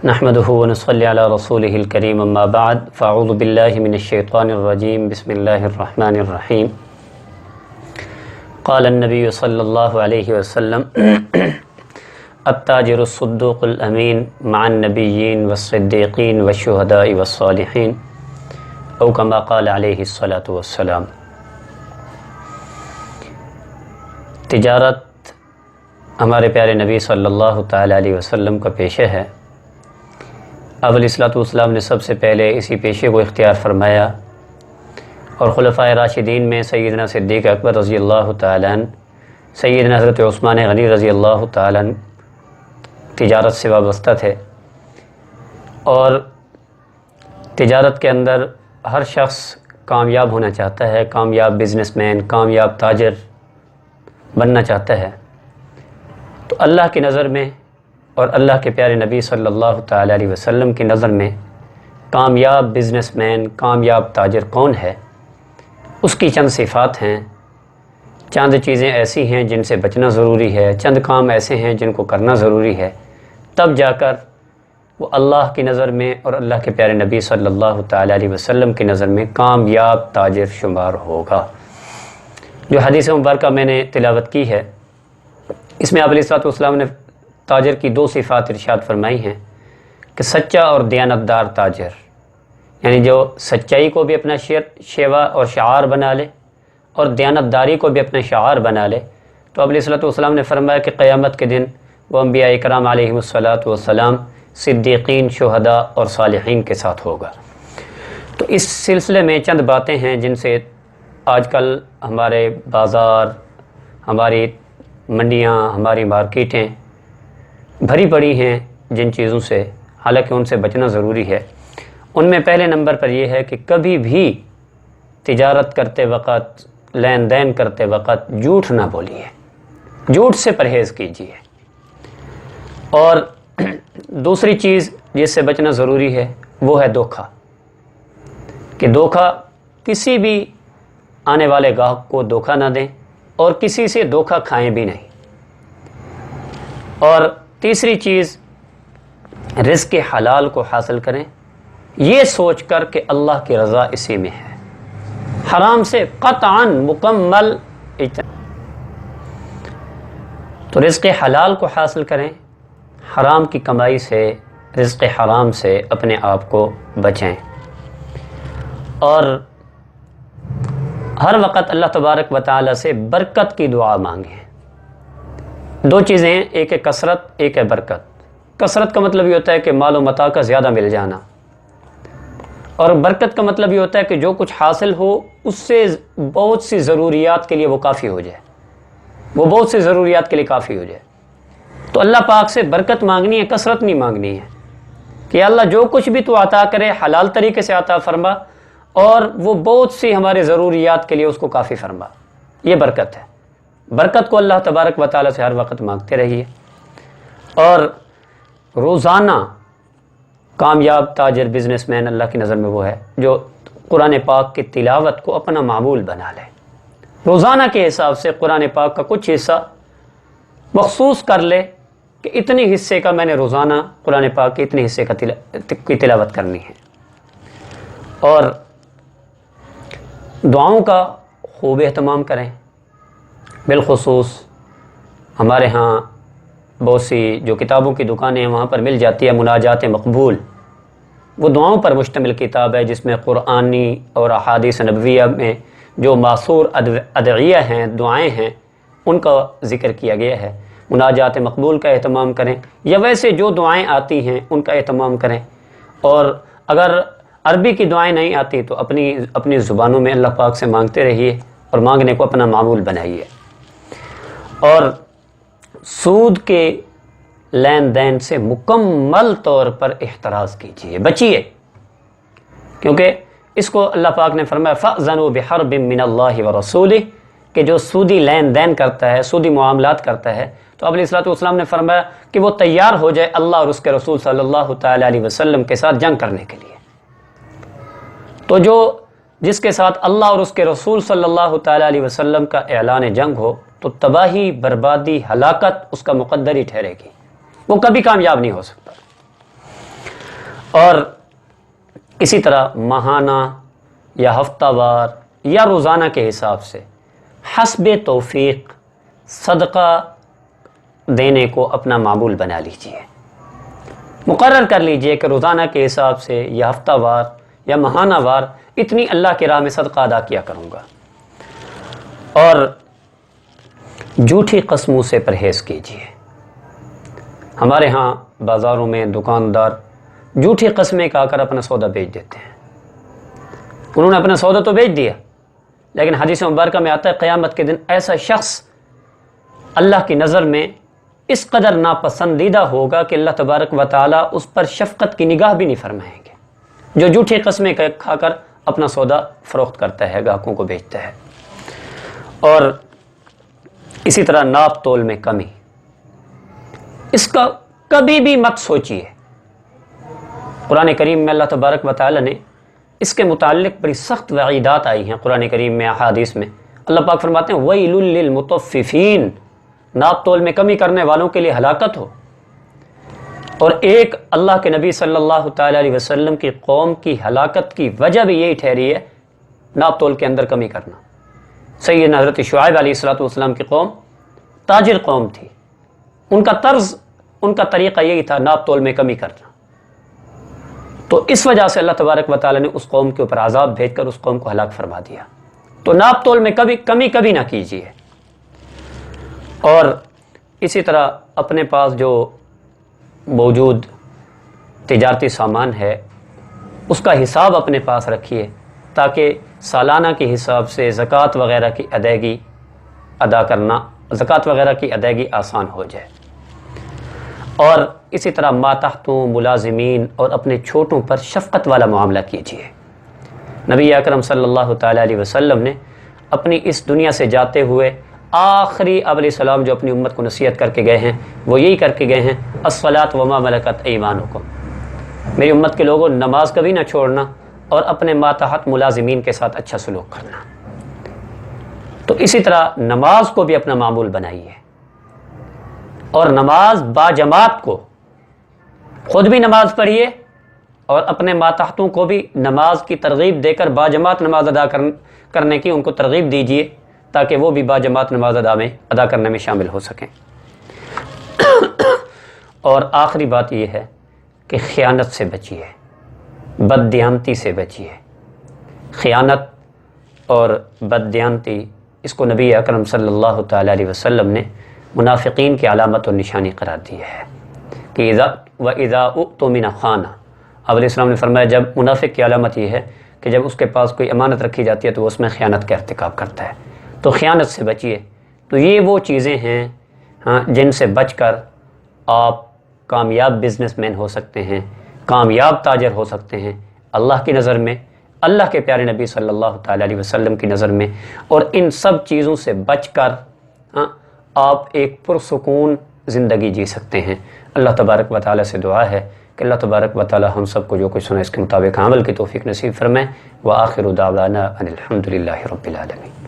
نحمده ونصلي على رسوله الكريم اما بعد فاعوذ بالله من الشيطان الرجيم بسم الله الرحمن الرحيم قال النبي صلى الله عليه وسلم التاجر الصدوق الأمين مع النبيين والصديقين والشهداء والصالحين او كما قال عليه الصلاة والسلام۔ تجارت ہمارے پیارے نبی صلی اللہ تعالیٰ علیہ وسلم کا پیشہ ہے۔ آپ علیہ الصلوۃ والسلام نے سب سے پہلے اسی پیشے کو اختیار فرمایا، اور خلفائے راشدین میں سیدنا صدیق اکبر رضی اللہ تعالیٰ عنہ، سیدنا حضرت عثمان غنی رضی اللہ تعالیٰ عنہ تجارت سے وابستہ تھے، اور تجارت کے اندر ہر شخص کامیاب ہونا چاہتا ہے، کامیاب بزنس مین، کامیاب تاجر بننا چاہتا ہے۔ تو اللہ کی نظر میں اور اللہ کے پیارے نبی صلی اللہ تعالیٰ علیہ وسلم کی نظر میں کامیاب بزنس مین، کامیاب تاجر کون ہے، اس کی چند صفات ہیں، چند چیزیں ایسی ہیں جن سے بچنا ضروری ہے، چند کام ایسے ہیں جن کو کرنا ضروری ہے، تب جا کر وہ اللہ کی نظر میں اور اللہ کے پیارے نبی صلی اللہ تعالیٰ علیہ وسلم کی نظر میں کامیاب تاجر شمار ہوگا۔ جو حدیث مبارکہ میں نے تلاوت کی ہے، اس میں آپ علیہ الصلوۃ والسلام نے تاجر کی دو صفات ارشاد فرمائی ہیں کہ سچا اور دیانتدار تاجر، یعنی جو سچائی کو بھی اپنا شیوا اور شعار بنا لے اور دیانتداری کو بھی اپنا شعار بنا لے، تو آپ علیہ الصلوۃ والسلام نے فرمایا کہ قیامت کے دن وہ انبیاء کرام علیہم الصلوۃ والسلام، صدیقین، شہداء اور صالحین کے ساتھ ہوگا۔ تو اس سلسلے میں چند باتیں ہیں جن سے آج کل ہمارے بازار، ہماری منڈیاں، ہماری مارکیٹیں بھری پڑی ہیں جن چیزوں سے، حالانکہ ان سے بچنا ضروری ہے۔ ان میں پہلے نمبر پر یہ ہے کہ کبھی بھی تجارت کرتے وقت، لین دین کرتے وقت جھوٹ نہ بولیے، جھوٹ سے پرہیز کیجیے۔ اور دوسری چیز جس سے بچنا ضروری ہے وہ ہے دھوکہ، کہ دھوکہ کسی بھی آنے والے گاہک کو دھوکہ نہ دیں اور کسی سے دھوکہ کھائیں بھی نہیں۔ اور تیسری چیز، رزق حلال کو حاصل کریں یہ سوچ کر کہ اللہ کی رضا اسی میں ہے، حرام سے قطعاً مکمل تو رزق حلال کو حاصل کریں، حرام کی کمائی سے، رزق حرام سے اپنے آپ کو بچیں، اور ہر وقت اللہ تبارک و تعالیٰ سے برکت کی دعا مانگیں۔ دو چیزیں ہیں، ایک ہے کثرت، ایک ہے برکت۔ کثرت کا مطلب یہ ہوتا ہے کہ مال و متاع کا زیادہ مل جانا، اور برکت کا مطلب یہ ہوتا ہے کہ جو کچھ حاصل ہو اس سے بہت سی ضروریات کے لیے وہ کافی ہو جائے، وہ بہت سی ضروریات کے لیے کافی ہو جائے۔ تو اللہ پاک سے برکت مانگنی ہے، کثرت نہیں مانگنی ہے، کہ اللہ جو کچھ بھی تو عطا کرے حلال طریقے سے عطا فرما، اور وہ بہت سی ہمارے ضروریات کے لیے اس کو کافی فرما۔ یہ برکت ہے۔ برکت کو اللہ تبارک و تعالیٰ سے ہر وقت مانگتے رہیے، اور روزانہ کامیاب تاجر، بزنس مین اللہ کی نظر میں وہ ہے جو قرآن پاک کی تلاوت کو اپنا معمول بنا لے، روزانہ کے حساب سے قرآن پاک کا کچھ حصہ مخصوص کر لے کہ اتنے حصے کا میں نے روزانہ قرآن پاک کے اتنے حصے کی تلاوت کرنی ہے۔ اور دعاؤں کا خوب اہتمام کریں، بالخصوص ہمارے ہاں بہت سی جو کتابوں کی دکانیں ہیں وہاں پر مل جاتی ہے مناجات مقبول، وہ دعاؤں پر مشتمل کتاب ہے جس میں قرآنی اور احادیث نبویہ میں جو ماثور ادعیہ ہیں، دعائیں ہیں، ان کا ذکر کیا گیا ہے۔ مناجات مقبول کا اہتمام کریں، یا ویسے جو دعائیں آتی ہیں ان کا اہتمام کریں، اور اگر عربی کی دعائیں نہیں آتی تو اپنی زبانوں میں اللہ پاک سے مانگتے رہیے اور مانگنے کو اپنا معمول بنائیے۔ اور سود کے لین دین سے مکمل طور پر احتراز کیجیے، بچیے، کیونکہ اس کو اللہ پاک نے فرمایا فَأْذَنُوا بِحَرْبٍ مِّنَ اللَّهِ وَرَسُولِهِ، کہ جو سودی لین دین کرتا ہے، سودی معاملات کرتا ہے، تو علیہ الصلوۃ والسلام نے فرمایا کہ وہ تیار ہو جائے اللہ اور اس کے رسول صلی اللہ تعالیٰ علیہ وسلم کے ساتھ جنگ کرنے کے لیے۔ تو جس کے ساتھ اللہ اور اس کے رسول صلی اللہ تعالیٰ علیہ وسلم کا اعلان جنگ ہو تو تباہی، بربادی، ہلاکت اس کا مقدر ہی ٹھہرے گی، وہ کبھی کامیاب نہیں ہو سکتا۔ اور اسی طرح ماہانہ یا ہفتہ وار یا روزانہ کے حساب سے حسب توفیق صدقہ دینے کو اپنا معمول بنا لیجئے، مقرر کر لیجئے کہ روزانہ کے حساب سے یا ہفتہ وار یا ماہانہ وار اتنی اللہ کی راہ میں صدقہ ادا کیا کروں گا۔ اور جھوٹی قسموں سے پرہیز کیجئے۔ ہمارے ہاں بازاروں میں دکاندار جھوٹی قسمیں کھا کر اپنا سودا بیچ دیتے ہیں۔ انہوں نے اپنا سودا تو بیچ دیا، لیکن حدیث مبارکہ میں آتا ہے قیامت کے دن ایسا شخص اللہ کی نظر میں اس قدر ناپسندیدہ ہوگا کہ اللہ تبارک و تعالیٰ اس پر شفقت کی نگاہ بھی نہیں فرمائیں گے، جو جھوٹی قسمیں کھا کر اپنا سودا فروخت کرتا ہے، گاہکوں کو بیچتا ہے۔ اور اسی طرح ناپ تول میں کمی، اس کا کبھی بھی مت سوچیے۔ قرآن کریم میں اللہ تبارک و تعالیٰ نے اس کے متعلق بڑی سخت وعیدات آئی ہیں۔ قرآن کریم میں احادیث میں اللہ پاک فرماتے ہیں وَيْلٌ لِّلْمُطَفِّفِينَ، ناپ تول میں کمی کرنے والوں کے لیے ہلاکت ہو۔ اور ایک اللہ کے نبی صلی اللہ تعالیٰ علیہ وسلم کی قوم کی ہلاکت کی وجہ بھی یہی ٹھہری ہے، ناپ تول کے اندر کمی کرنا۔ سیدنا حضرت شعیب علیہ السلام کی قوم تاجر قوم تھی، ان کا طرز، ان کا طریقہ یہی تھا ناپ تول میں کمی کرنا۔ تو اس وجہ سے اللہ تبارک و تعالیٰ نے اس قوم کے اوپر عذاب بھیج کر اس قوم کو ہلاک فرما دیا۔ تو ناپ تول میں کمی نہ کیجیے۔ اور اسی طرح اپنے پاس جو موجود تجارتی سامان ہے اس کا حساب اپنے پاس رکھیے، تاکہ سالانہ کے حساب سے زکوٰۃ وغیرہ کی ادائیگی آسان ہو جائے۔ اور اسی طرح ماتحتوں، ملازمین اور اپنے چھوٹوں پر شفقت والا معاملہ کیجیے۔ نبی اکرم صلی اللہ تعالیٰ علیہ وسلم نے اپنی اس دنیا سے جاتے ہوئے آخری علیہ السلام جو اپنی امت کو نصیحت کر کے گئے ہیں وہ یہی کر کے گئے ہیں الصلاۃ وما ملکت ایمانکم، میری امت کے لوگوں نماز کبھی نہ چھوڑنا اور اپنے ماتحت ملازمین کے ساتھ اچھا سلوک کرنا۔ تو اسی طرح نماز کو بھی اپنا معمول بنائیے، اور نماز باجماعت کو، خود بھی نماز پڑھیے اور اپنے ماتحتوں کو بھی نماز کی ترغیب دے کر باجماعت نماز ادا کرنے کی ان کو ترغیب دیجیے، تاکہ وہ بھی باجماعت نماز ادا کرنے میں شامل ہو سکیں۔ اور آخری بات یہ ہے کہ خیانت سے بچیے، بددیانتی سے بچیے۔ خیانت اور بددیانتی اس کو نبی اکرم صلی اللہ تعالیٰ علیہ وسلم نے منافقین کی علامت اور نشانی قرار دی ہے کہ وَإِذَا اُؤْتُمِنَ خَانَ، علیہ السلام نے فرمایا جب منافق کی علامت یہ ہے کہ جب اس کے پاس کوئی امانت رکھی جاتی ہے تو وہ اس میں خیانت کا ارتکاب کرتا ہے۔ تو خیانت سے بچیے۔ تو یہ وہ چیزیں ہیں جن سے بچ کر آپ کامیاب بزنس مین ہو سکتے ہیں، کامیاب تاجر ہو سکتے ہیں اللہ کی نظر میں، اللہ کے پیارے نبی صلی اللہ تعالیٰ علیہ وسلم کی نظر میں۔ اور ان سب چیزوں سے بچ کر آپ ایک پرسکون زندگی جی سکتے ہیں۔ اللہ تبارک و تعالیٰ سے دعا ہے کہ اللہ تبارک و تعالیٰ ہم سب کو جو کچھ سنا اس کے مطابق عمل کی توفیق نصیب فرمائے۔ وآخر دعوانا ان الحمد للہ رب العالمین۔